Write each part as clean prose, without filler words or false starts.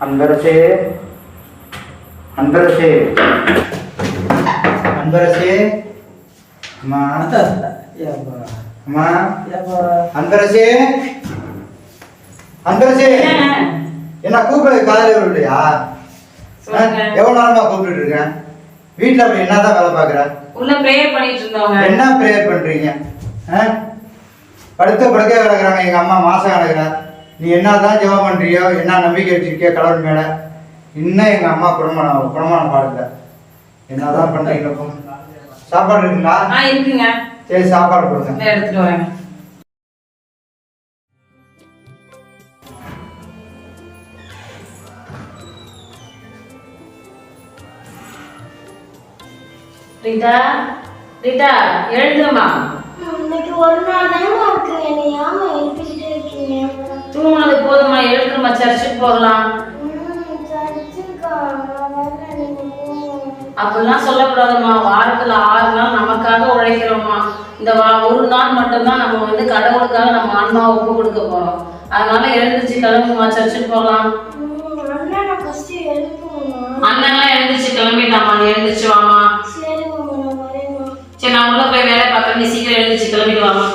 அன்பரசே அன்பரசே அன்பரசே அம்மா அம்மா அன்பரசே அன்பரசே என்ன கூப்பிட காலையில் இல்லையா? எவ்வளவு நேரமா கூப்பிட்டு இருக்கேன். வீட்டுல போய் என்னதான் வேலை பாக்குற? உள்ள பிரேயர் பண்ணிட்டு இருந்தோங்க. என்ன பிரேயர் பண்றீங்க? படுத்த படுக்க கிடக்குறாங்க எங்க அம்மா மாசம் கிடக்குறா. நீ என்னதான் ஜெபம் பண்றியோ, என்ன நம்பிக்கை வச்சிருக்கிய கடவுள் மேல, இன்னும் எங்க அம்மா குணமான பாடல. என்னதான் பண்றீங்க? சாப்பாடு இருக்குங்களா? இருக்குங்க. சரி சாப்பாடு கொடுங்க. எடுத்துட்டு வரேன். ரீட்டா ரீட்டா எழுந்துமா. இன்னைக்கு ஒரு நாள் தானே இருக்கு. என்னை யாம எழுப்பிட்டே இருக்கீங்க. தூங்குனது போதுமா, எழுந்துமா, சர்ச்சுக்கு போகலாம். அப்படிலாம் சொல்லக்கூடாதுமா. வாரத்துல 6 நாள் நமக்காக உழைக்கிறோம்மா. இந்த ஒரு நாள் மட்டும்தான் நம்ம வந்து கடவுளுக்காக நம்ம ஆன்மாவை ஒப்பு கொடுக்க போறோம். அதனால எழுந்துச்சு கிளம்புமா, சர்ச்சுக்கு போகலாம். அண்ணன்லாம் எழுந்துச்சு கிளம்பிட்டாமா, நீ எழுந்துச்சு வாமா. சரி நான் உள்ள போய் வேலை பார்க்கறேன், நீ சீக்கிரம் எழுந்துச்சு கிளம்பிட்டு வாமா.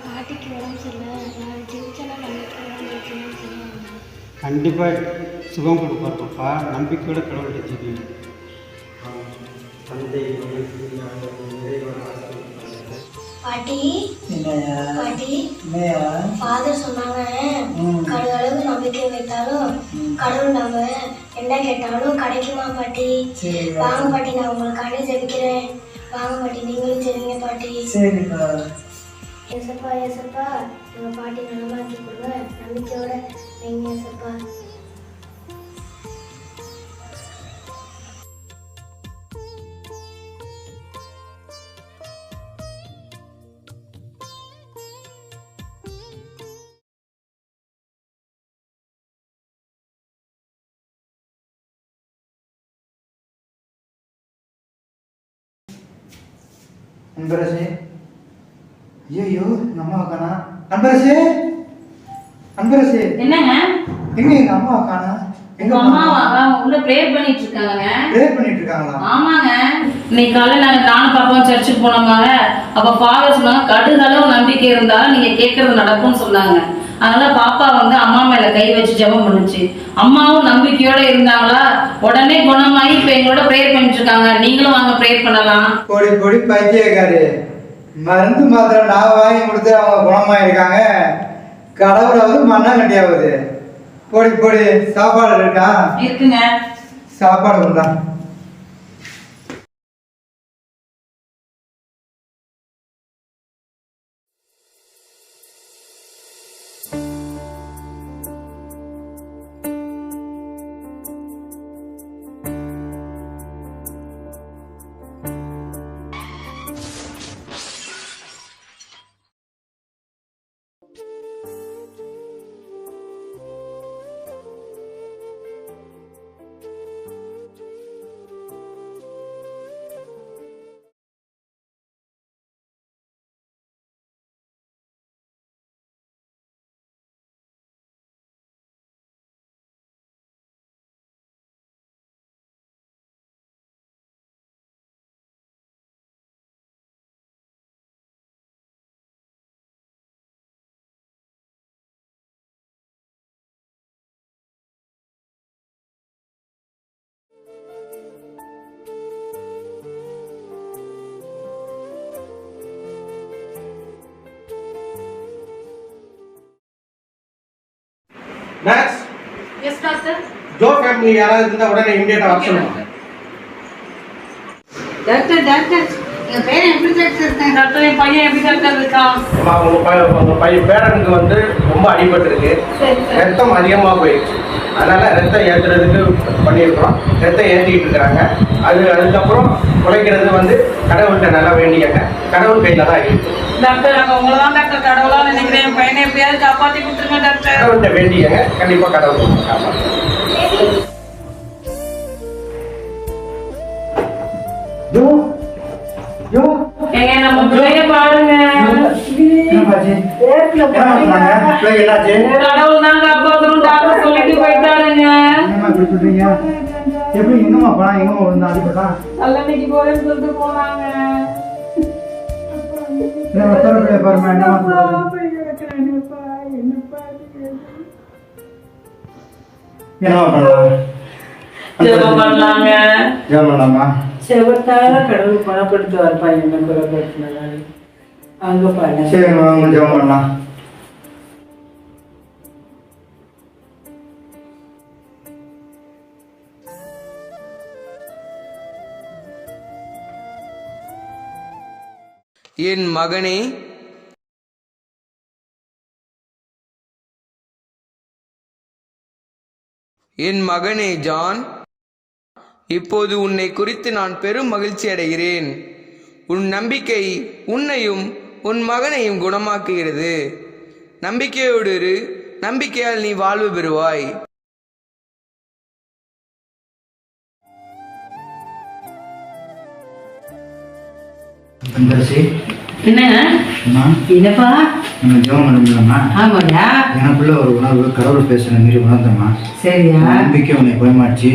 பாட்டிக்கு உடம்பு சரியில்லை. நான் ஜெயிச்செல்லாம் கண்டிப்பாக சுகம் கொடுப்பாருப்பா. நம்பிக்கையோட கடவுளை ஜெபி. பாட்டி பாட்டி ஃபாதர் சொன்னாங்க, கடவுளுக்கு நம்பிக்கை வைத்தாலும் கடவுள் நம்ம என்ன கேட்டாலும் கிடைக்குமா பாட்டி? வாங்க பாட்டி, நான் உங்களுக்காண்டி ஜெபிக்கிறேன். வாங்க பாட்டி, நீங்களும் ஜெபிங்க பாட்டி. சரிப்பா. ஏசப்பா ஏசப்பா, எங்க பாட்டி நலமாக்கி கொடுங்க. நம்பிக்கையோட நீங்க ஏசப்பா. அன்பரசே, ஐயோ எங்க அம்மா காணா. அன்பரசே அன்பரசே, என்னங்க எங்க எங்க அம்மா காணா? எங்க அம்மாவா உள்ள பிரேயர் பண்ணிட்டு இருக்காங்க. பிரேயர் பண்ணிட்டு இருக்காங்களா? ஆமாங்க. இன்னைக்கு காலையில நானும் பாப்பாவும் சர்ச்சுக்கு போனோங்க. அப்ப ஃபாதர் சொன்னாங்க, கடுகளவு நம்பிக்கை இருந்தா நீங்க கேட்கறது நடக்கும்னு சொன்னாங்க. அதனால பாப்பா வந்து அம்மா மேல கை வச்சு ஜெபம் பண்ணுச்சு. அம்மாவும் நம்பிக்கையோட இருந்தாங்களா, உடனே குணமாயி இப்ப எங்களோட பிரேயர் பண்ணிட்டு இருக்காங்க. நீங்களும் வாங்க பிரேயர் பண்ணலாம். பொடி பொடி பைத்தியக்காரு, மருந்து மாத்திரம் நான் வாங்கி கொடுத்து அவங்க குணமாயிருக்காங்க. கடவுளாவது மண்ணாங்கட்டியாவது. பொடி பொடி. சாப்பாடு இருக்கா? இருக்குங்க. சாப்பாடு கொண்டா. மேக்ஸ். Yes doctor. ஜோ ஃபேமிலி யாராவது இருந்தா உடனே இமிடியேட்டா வர சொல்லுங்க. டாக்டர் டாக்டர், எங்க பேர் எப்படி டாக்டர்? டாக்டர் என் பையன் எப்படி டாக்டர் இருக்கான்? அம்மா, உங்க பையன் பேரனுக்கு வந்து ரொம்ப அடிபட்டிருக்கு. ரத்தம் அதிகமாக போயிடுச்சு. அதனால ரத்தம் ஏற்றுறதுக்கு பண்ணியிருக்கிறோம். ரத்தம் ஏற்றிக்கிட்டு இருக்கிறாங்க. அதுக்கப்புறம் குறைக்கிறது வந்து கடவுள்கிட்ட நல்லா வேண்டியங்க. கடவுள் கையில் தான் இருக்கு. டாக்டர் நாங்கள் உங்களை தான் டாக்டர் கடவுளா நினைக்கிறேன். என் பையனை எப்படியாவது காப்பாற்றி கொடுத்துருங்க டாக்டர். கடவுள்கிட்ட வேண்டியங்க. கண்டிப்பாக கடவுள் காப்பாற்றுங்க. ஏங்க நம்ம பிள்ளைய பாருங்க. கடவுள் தான் காப்பாற்றணும் டாக்டர் சொல்லிட்டு போயிட்டாருங்க. எப்படி எங்கம்மா போனா எங்கம்மா விழுந்தா அடிப்பட்டா நல்லன்னைக்கு போறேன்னு சொல்லிட்டு போனாங்க. பாருமா என்னம்மா ஜெபம் பண்ணலாங்க. ஜெபம் பண்ணலாமா? செவத்தால கடவுள் குணப்படுத்துவார் பையனை குணப்படுத்தினாரு. அங்க பாருங்க. சரிம்மா, அவங்க ஜெபம் பண்ணலாம். என் மகனே, என் மகனே ஜான், இப்போது உன்னை குறித்து நான் பெரும் மகிழ்ச்சி அடைகிறேன். உன் நம்பிக்கை உன்னையும் உன் மகனையும் குணமாக்குகிறது. நம்பிக்கையோடு இரு. நம்பிக்கையால் நீ வாழ்வு பெறுவாய். என்னங்க என்னப்பா? நம்ம ஜெபம் பண்ணலாமா? ஆமாயா. எனக்குள்ள ஒரு உணர்வு கடவுள் பேசுற மாரி உணர்ந்தம்மா. சரியா? நம்பிக்கை உன்னை பயமாச்சு.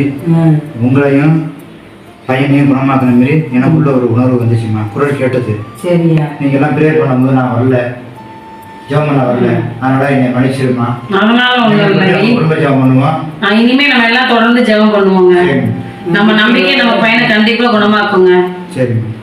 உங்களையும் பையனையும் குணமாக்குற மாரி எனக்குள்ள ஒரு உணர்வு வந்துச்சுமா. குரல் கேட்டது. சரியா? நீங்க எல்லாம் பிரேயர் பண்ணும்போது நான் வரல, ஜெபம் பண்ண வரல. அதனால என்னை மன்னிச்சிருமா. குடும்ப ஜெபம் பண்ணுவோம். இனிமே நம்ம எல்லாம் தொடர்ந்து ஜெபம் பண்ணுவோங்க. நம்ம நம்பிக்கை நம்ம பையனை கண்டிப்பா குணமாக்குங்க. சரிம்மா.